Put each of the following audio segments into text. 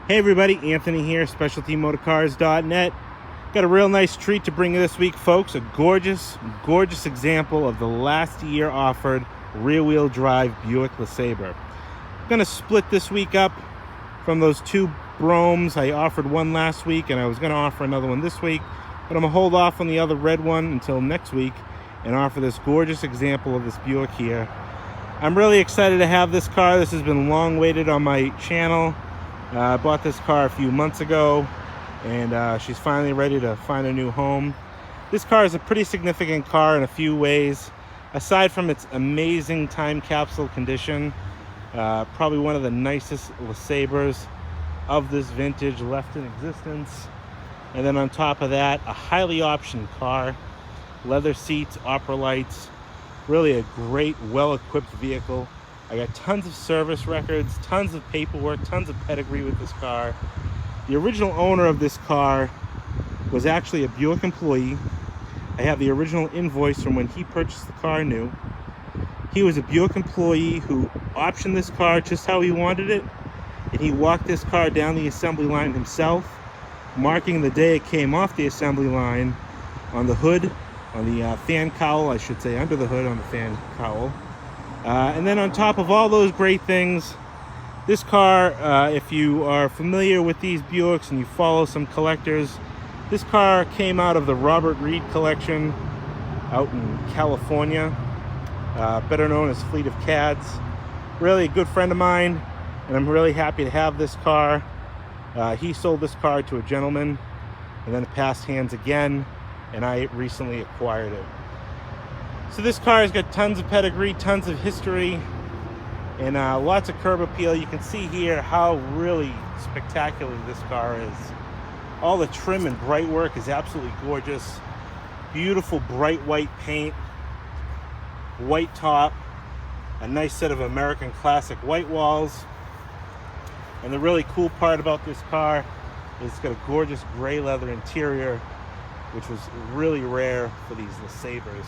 Hey everybody, Anthony here, SpecialtyMotorcars.net. Got a real nice treat to bring you this week, folks. A gorgeous, gorgeous example of the last year offered rear-wheel drive Buick LeSabre. I'm going to split this week up from those two Bromes. I offered one last week and I was going to offer another one this week, but I'm going to hold off on the other red one until next week and offer this gorgeous example of this Buick here. I'm really excited to have this car. This has been long waited on my channel. I bought this car a few months ago, and she's finally ready to find a new home. This car is a pretty significant car in a few ways. Aside from its amazing time capsule condition, probably one of the nicest LeSabres of this vintage left in existence. And then on top of that, a highly optioned car, leather seats, opera lights, really a great, well-equipped vehicle. I got tons of service records, tons of paperwork, tons of pedigree with this car. The original owner of this car was actually a Buick employee. I have the original invoice from when he purchased the car new. He was a Buick employee who optioned this car just how he wanted it, and he walked this car down the assembly line himself, marking the day it came off the assembly line on the hood, on the fan cowl, I should say, under the hood on the fan cowl. And then on top of all those great things, this car, if you are familiar with these Buicks and you follow some collectors, this car came out of the Robert Reed collection out in California, better known as Fleet of Cads. Really a good friend of mine, and I'm really happy to have this car. He sold this car to a gentleman, and then it passed hands again, and I recently acquired it. So this car has got tons of pedigree, tons of history, and lots of curb appeal. You can see here how really spectacular this car is. All the trim and bright work is absolutely gorgeous. Beautiful bright white paint, white top, a nice set of American classic white walls. And the really cool part about this car is it's got a gorgeous gray leather interior, which was really rare for these LeSabres.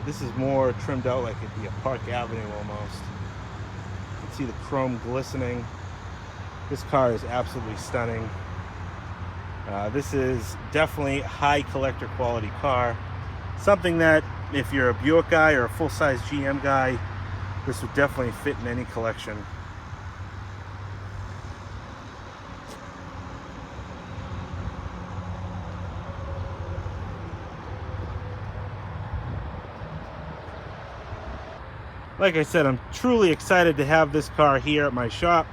This is more trimmed out like it'd be a Park Avenue almost. You can see the chrome glistening. This car is absolutely stunning. This is definitely a high collector quality car. Something that if you're a Buick guy or a full-size GM guy, this would definitely fit in any collection. Like I said, I'm truly excited to have this car here at my shop.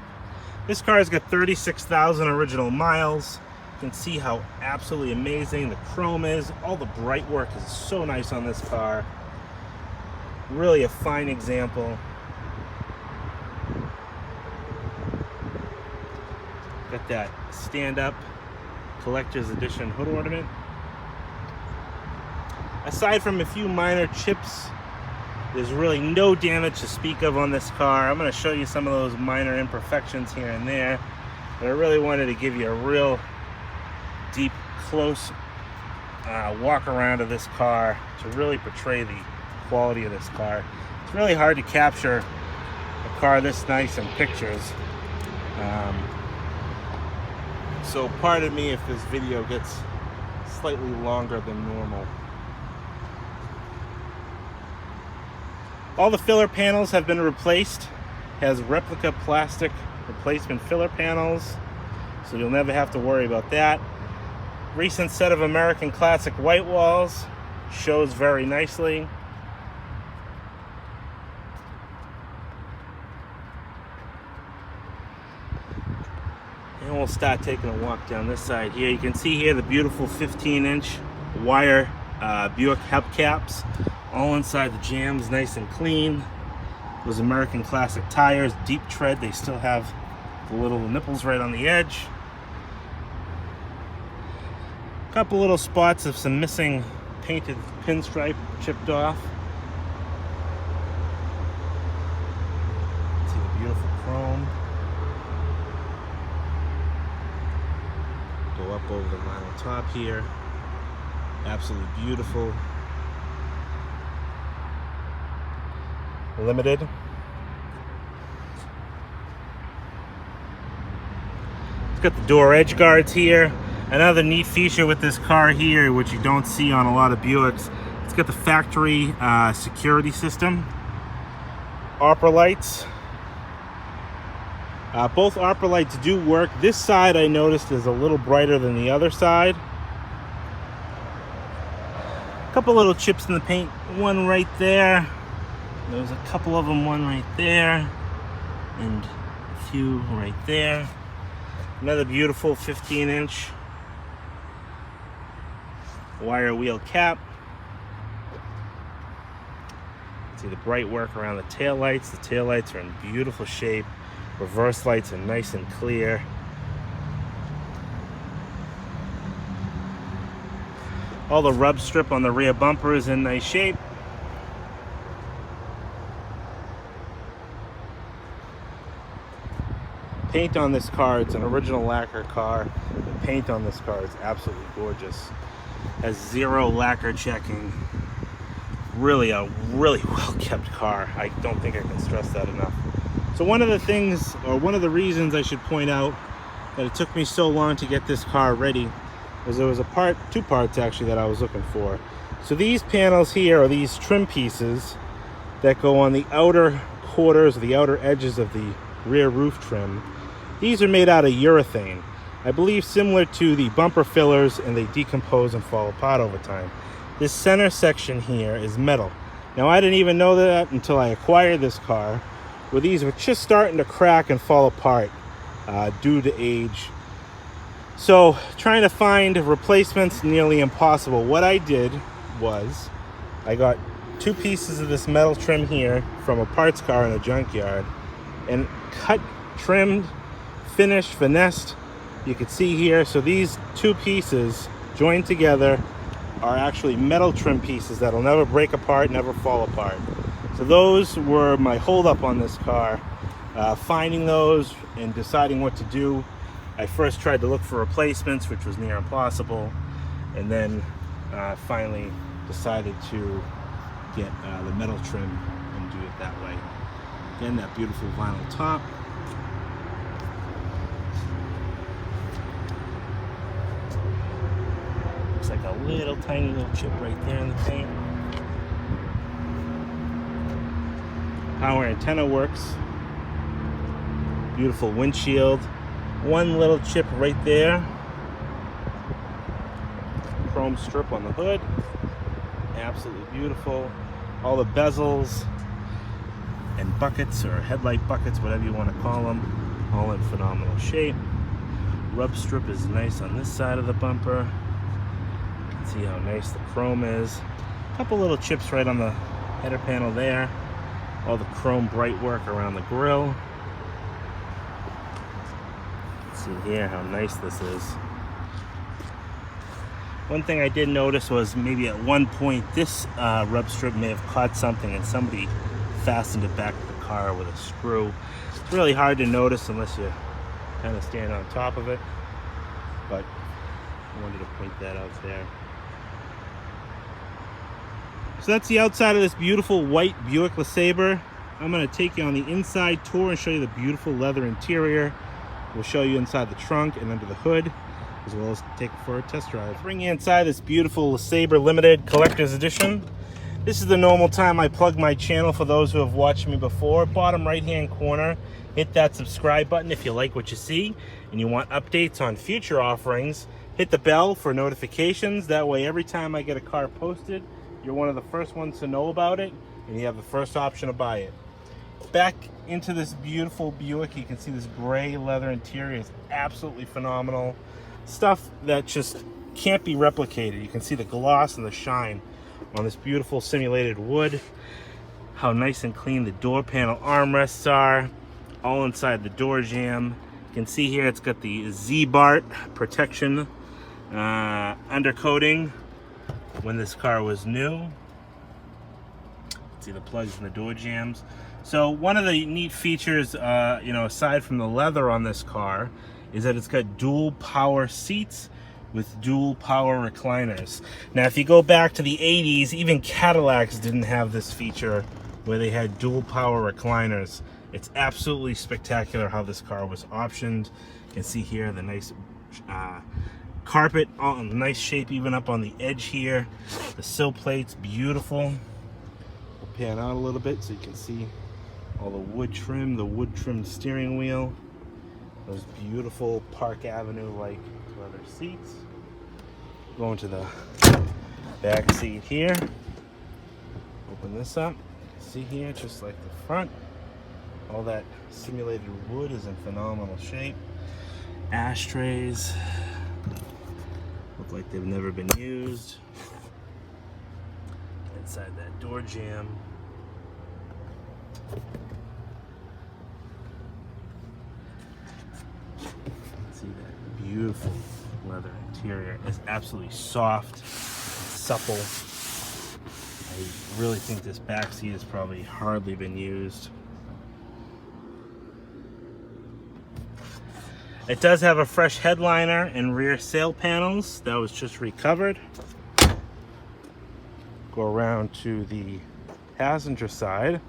This car has got 36,000 original miles. You can see how absolutely amazing the chrome is. All the bright work is so nice on this car. Really a fine example. Got that stand-up collector's edition hood ornament. Aside from a few minor chips, there's really no damage to speak of on this car. I'm going to show you some of those minor imperfections here and there, but I really wanted to give you a real deep, close walk around of this car to really portray the quality of this car. It's really hard to capture a car this nice in pictures. So pardon me if this video gets slightly longer than normal. All the filler panels have been replaced. It has replica plastic replacement filler panels, so you'll never have to worry about that. Recent set of American classic white walls shows very nicely. And we'll start taking a walk down this side here. You can see here the beautiful 15-inch wire Buick hubcaps. All inside the jams, nice and clean. Those American classic tires, deep tread. They still have the little nipples right on the edge. A couple little spots of some missing painted pinstripe chipped off. See the beautiful chrome. Go up over the vinyl top here. Absolutely beautiful. Limited. got the door edge guards here. Another neat feature with this car here, which you don't see on a lot of Buicks, it's got the factory security system. Opera lights. Both opera lights do work. This side I noticed is a little brighter than the other side. A couple little chips in the paint. One right there. There's a couple of them, one right there. And a few right there. Another beautiful 15-inch wire wheel cap. See the bright work around the tail lights. The tail lights are in beautiful shape. Reverse lights are nice and clear. All the rub strip on the rear bumper is in nice shape. Paint on this car, it's an original lacquer car. The paint on this car is absolutely gorgeous. Has zero lacquer checking. Really a really well kept car. I don't think I can stress that enough. So one of the things, or one of the reasons I should point out that it took me so long to get this car ready was there was two parts actually that I was looking for. So these panels here are these trim pieces that go on the outer quarters, or the outer edges of the rear roof trim. These are made out of urethane. I believe similar to the bumper fillers, and they decompose and fall apart over time. This center section here is metal. Now I didn't even know that until I acquired this car, where these were just starting to crack and fall apart due to age. So trying to find replacements nearly impossible. What I did was I got two pieces of this metal trim here from a parts car in a junkyard and cut, trimmed, finished, finessed. You can see here, so these two pieces joined together are actually metal trim pieces that'll never break apart, never fall apart. So those were my holdup on this car. Finding those and deciding what to do. I first tried to look for replacements, which was near impossible, and then finally decided to get the metal trim and do it that way. Again, that beautiful vinyl top. Looks like a little tiny little chip right there in the paint. Power antenna works. Beautiful windshield. One little chip right there. Chrome strip on the hood. Absolutely beautiful. All the bezels and buckets, or headlight buckets, whatever you want to call them, all in phenomenal shape. Rub strip is nice on this side of the bumper. You can see how nice the chrome is. A couple little chips right on the header panel there. All the chrome bright work around the grille. See here how nice this is. One thing I did notice was maybe at one point this rub strip may have caught something and somebody fastened it back to the car with a screw. It's really hard to notice unless you kind of stand on top of it, but I wanted to point that out there. So that's the outside of this beautiful white Buick LeSabre. I'm going to take you on the inside tour and show you the beautiful leather interior. We'll show you inside the trunk and under the hood, as well as take it for a test drive. Bring you inside this beautiful LeSabre Limited Collector's Edition. This is the normal time I plug my channel for those who have watched me before. Bottom right hand corner, hit that subscribe button if you like what you see and you want updates on future offerings. Hit the bell for notifications. That way every time I get a car posted, you're one of the first ones to know about it and you have the first option to buy it. Back into this beautiful Buick, you can see this gray leather interior is absolutely phenomenal. Stuff that just can't be replicated. You can see the gloss and the shine on this beautiful simulated wood. How nice and clean the door panel armrests are, all inside the door jamb. You can see here it's got the Z-Bart protection undercoating when this car was new. See the plugs in the door jambs. So one of the neat features, aside from the leather on this car, is that it's got dual power seats with dual power recliners. Now, if you go back to the 80s, even Cadillacs didn't have this feature where they had dual power recliners. It's absolutely spectacular how this car was optioned. You can see here the nice carpet, all in nice shape, even up on the edge here. The sill plates, beautiful. We'll pan out a little bit so you can see all the wood trim, the wood trimmed steering wheel, those beautiful Park Avenue-like leather seats. Going to the back seat here. Open this up. See here, just like the front. All that simulated wood is in phenomenal shape. Ashtrays look like they've never been used. Inside that door jamb. See that beautiful leather interior. It's absolutely soft and supple. I really think this back seat has probably hardly been used. It does have a fresh headliner and rear sail panels. That was just recovered. Go around to the passenger side.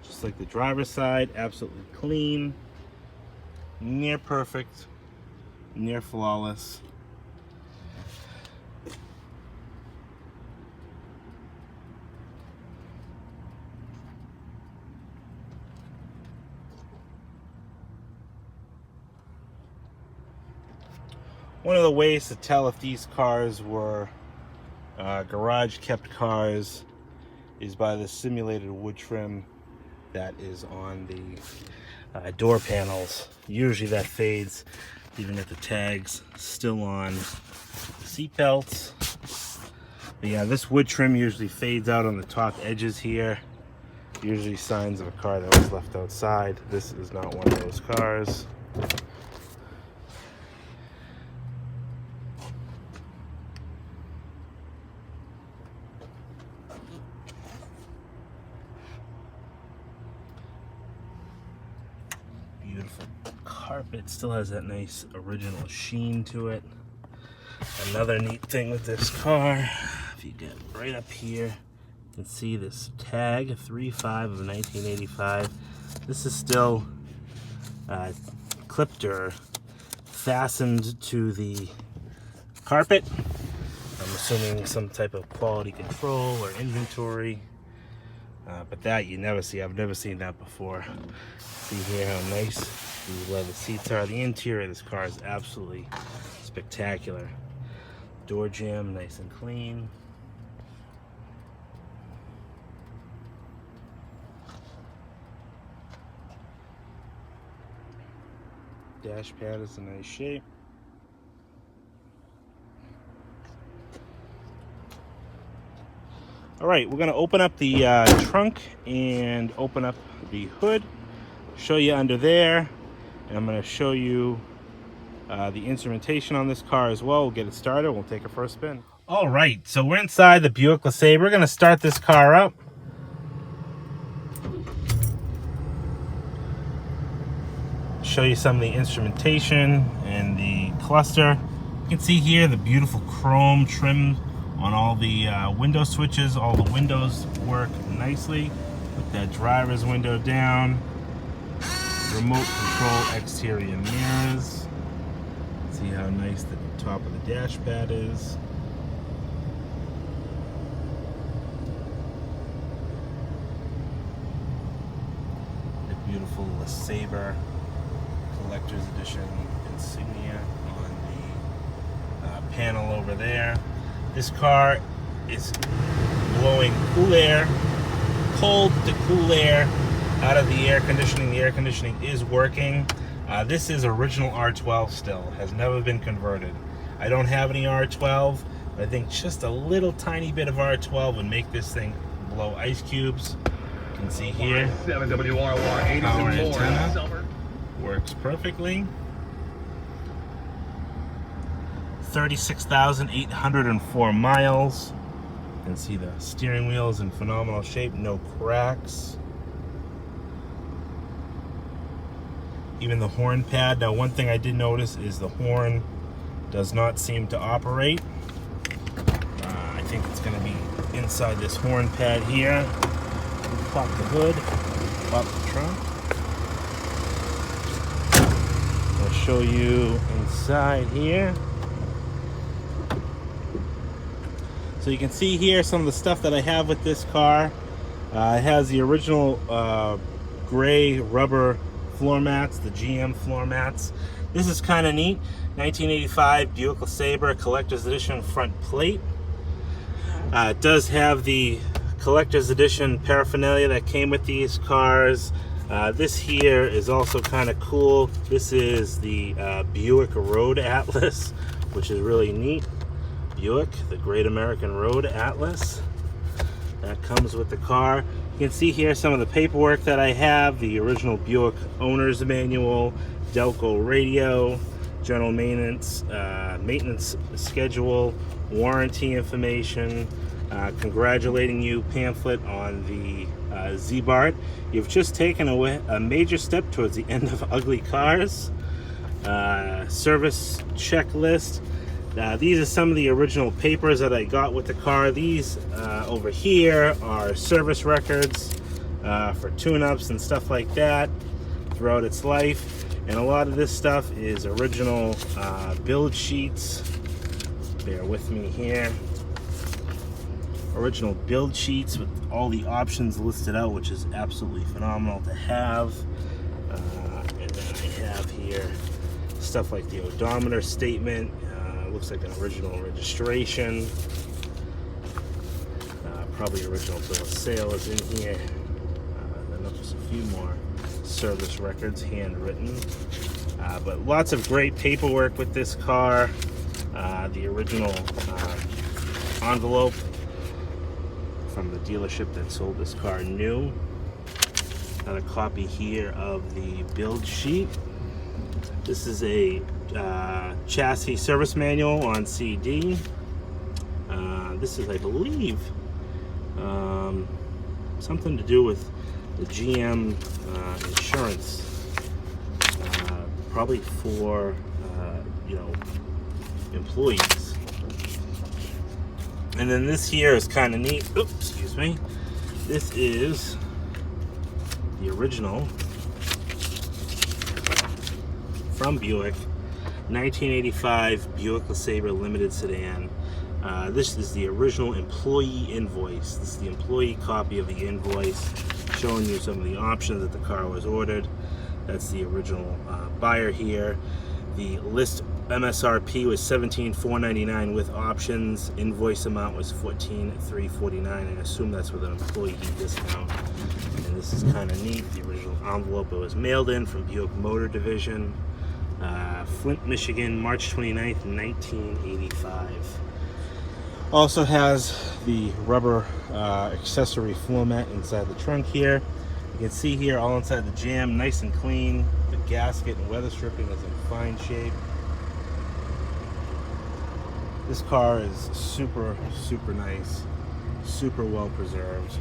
Just like the driver's side, absolutely clean, near perfect, near flawless. One of the ways to tell if these cars were garage kept cars is by the simulated wood trim that is on the door panels. Usually that fades even if the tag's still on seat belts. But yeah, this wood trim usually fades out on the top edges here. Usually signs of a car that was left outside. This is not one of those cars. Beautiful carpet, still has that nice original sheen to it. Another neat thing with this car, if you get right up here, you can see this tag, 3.5 of 1985. This is still clipped or fastened to the carpet. I'm assuming some type of quality control or inventory. But that you never see. I've never seen that before. See here how nice these leather seats are. The interior of this car is absolutely spectacular. Door jamb, nice and clean. Dash pad is in nice shape. All right, we're gonna open up the trunk and open up the hood, show you under there, and I'm gonna show you the instrumentation on this car as well. We'll get it started, we'll take it for a spin. All right, so we're inside the Buick LeSabre. We're gonna start this car up. Show you some of the instrumentation and the cluster. You can see here the beautiful chrome trim on all the window switches. All the windows work nicely with that driver's window down. Remote control exterior mirrors. See how nice the top of the dash pad is. The beautiful LeSabre collector's edition insignia on the panel over there. This car is blowing cool air, cold to cool air out of the air conditioning. The air conditioning is working. This is original R12 still, has never been converted. I don't have any R12, but I think just a little tiny bit of R12 would make this thing blow ice cubes. You can see here, power antenna works perfectly. 36,804 miles. You can see the steering wheel is in phenomenal shape, no cracks. Even the horn pad. Now, one thing I did notice is the horn does not seem to operate. think it's going to be inside this horn pad here. Pop the hood, pop the trunk. I'll show you inside here. So you can see here some of the stuff that I have with this car. It has the original gray rubber floor mats, the GM floor mats. This is kind of neat. 1985 Buick LeSabre collector's edition front plate. It does have the collector's edition paraphernalia that came with these cars. This here is also kind of cool. This is the Buick Road Atlas, which is really neat. Buick, the Great American Road Atlas. That comes with the car. You can see here some of the paperwork that I have. The original Buick owner's manual, Delco radio, general maintenance, maintenance schedule, warranty information, congratulating you pamphlet on the Z-Bart. You've just taken a major step towards the end of ugly cars. Service checklist. These are some of the original papers that I got with the car. These over here are service records for tune-ups and stuff like that throughout its life. And a lot of this stuff is original build sheets. Bear with me here. Original build sheets with all the options listed out, which is absolutely phenomenal to have. And then I have here stuff like the odometer statement. Looks like an original registration. Probably original bill of sale is in here. Then there's a few more service records, handwritten. But lots of great paperwork with this car. The original envelope from the dealership that sold this car new. Another copy here of the build sheet. This is a chassis service manual on CD. This is, I believe, something to do with the GM insurance, probably for employees. And then this here is kind of neat. Oops, excuse me. This is the original from Buick, 1985 Buick LeSabre Limited Sedan. This is the original employee invoice. This is the employee copy of the invoice, showing you some of the options that the car was ordered. That's the original buyer here. The list MSRP was $17,499 with options. Invoice amount was $14,349. I assume that's with an employee discount. And this is kind of neat. The original envelope, it was mailed in from Buick Motor Division, Flint, Michigan, March 29th, 1985. Also has the rubber accessory floor mat inside the trunk here. You can see here all inside the jam, nice and clean. The gasket and weather stripping is in fine shape. This car is super nice, super well preserved.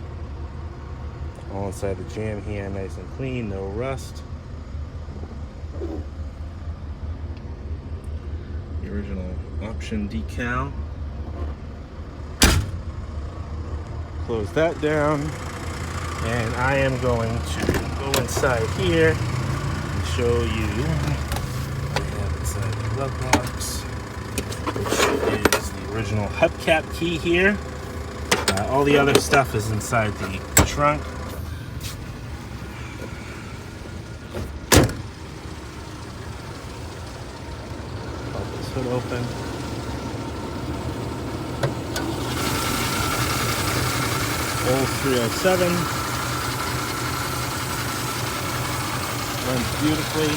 All inside the jam here, nice and clean, no rust. The original option decal. Close that down, and I am going to go inside here and show you what I have inside the glove box, which is the original hubcap key here. All the other stuff is inside the trunk. Pop this hood open. Old 307. Runs beautifully.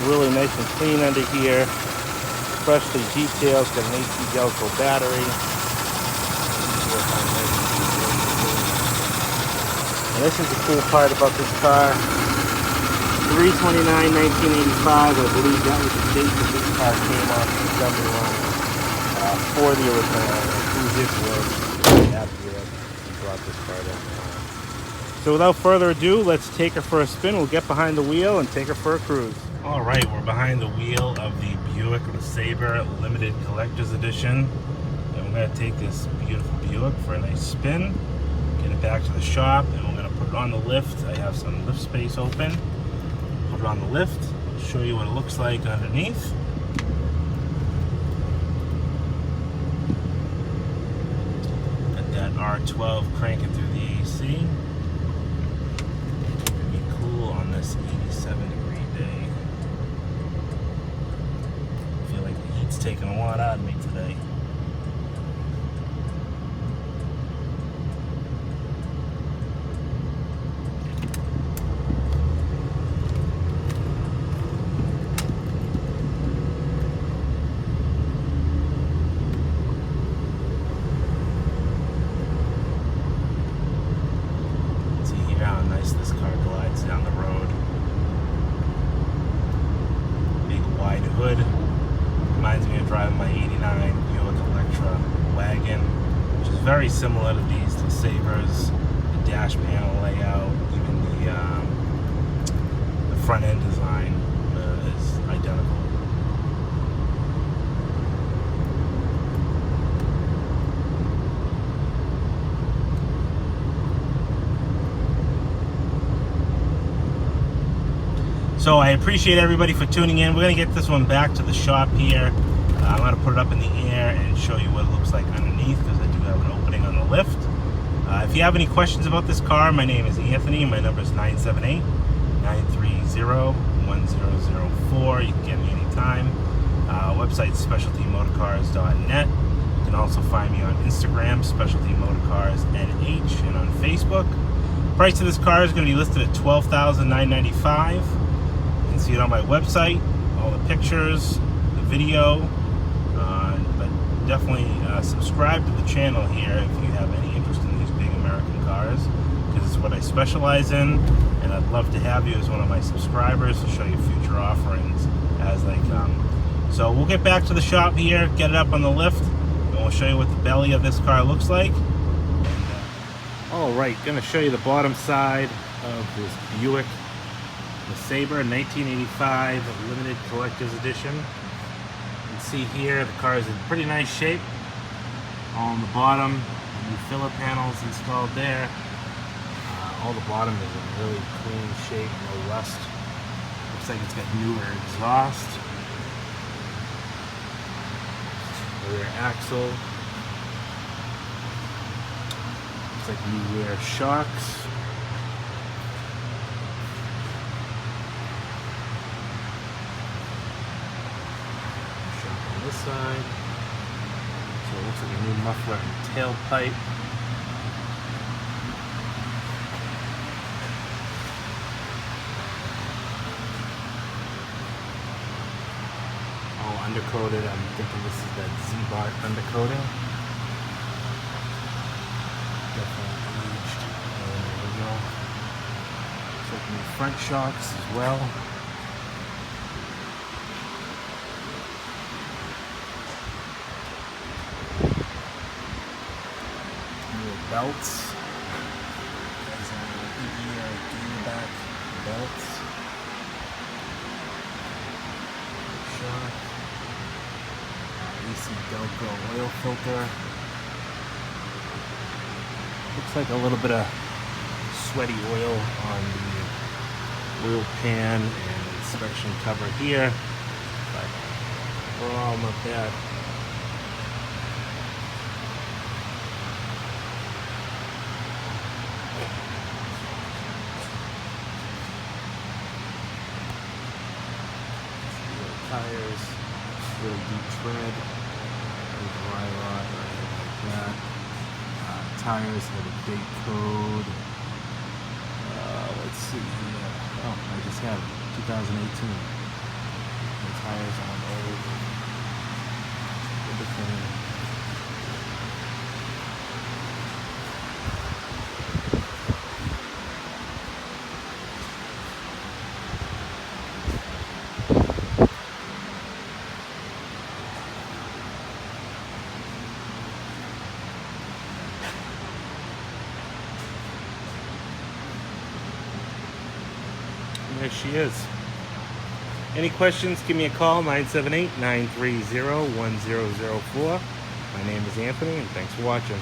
Really nice and clean under here. Freshly detailed. Got an 18 Delco battery. And this is the cool part about this car. 3/29/1985, I believe that was the date that this car came off the assembly line for the original enthusiast after he brought this car down. So without further ado, let's take her for a spin. We'll get behind the wheel and take her for a cruise. All right, we're behind the wheel of the Buick LeSabre Limited Collector's Edition. And we're going to take this beautiful Buick for a nice spin, get it back to the shop, and we're going to put it on the lift. I have some lift space open. Put it on the lift, show you what it looks like underneath. Got that R12 cranking through the AC. It'll be cool on this 87-degree day. I feel like the heat's taking a lot out of me today. How nice this car glides down the road. Big wide hood. Reminds me of driving my 89 Buick Electra wagon, which is very similar to these LeSabres. The dash panel layout, even the front end design is identical. So I appreciate everybody for tuning in. We're going to get this one back to the shop here. I'm going to put it up in the air and show you what it looks like underneath, because I do have an opening on the lift. If you have any questions about this car, my name is Anthony. My number is 978-930-1004. You can get me anytime. Website specialtymotorcars.net. You can also find me on Instagram, specialtymotorcarsNH, and on Facebook. Price of this car is going to be listed at $12,995. See it on my website, all the pictures, the video, but definitely subscribe to the channel here if you have any interest in these big American cars, because it's what I specialize in, and I'd love to have you as one of my subscribers to show you future offerings as they come. So we'll get back to the shop here, get it up on the lift, and we'll show you what the belly of this car looks like. All right, gonna show you the bottom side of this Buick LeSabre 1985 Limited Collector's Edition. You can see here the car is in pretty nice shape. All on the bottom, new filler panels installed there. All the bottom is in really clean shape, no rust. Looks like it's got newer exhaust. Rear axle. Looks like new rear shocks. This side, so it looks like a new muffler and tailpipe. All undercoated. I'm thinking this is that Z-Bar undercoating. Definitely aged. And there we go. Looks like new front shocks as well. Belts. These are back belts. Shock. AC Delco oil filter. Looks like a little bit of sweaty oil on the oil pan and inspection cover here, but overall not bad. Tires, real deep tread, no dry rot or anything like that. Tires have a date code. Let's see here. Oh, I just have it. 2018. The tires aren't old. Good thing. There she is. Any questions, give me a call, 978-930-1004. My name is Anthony, and thanks for watching.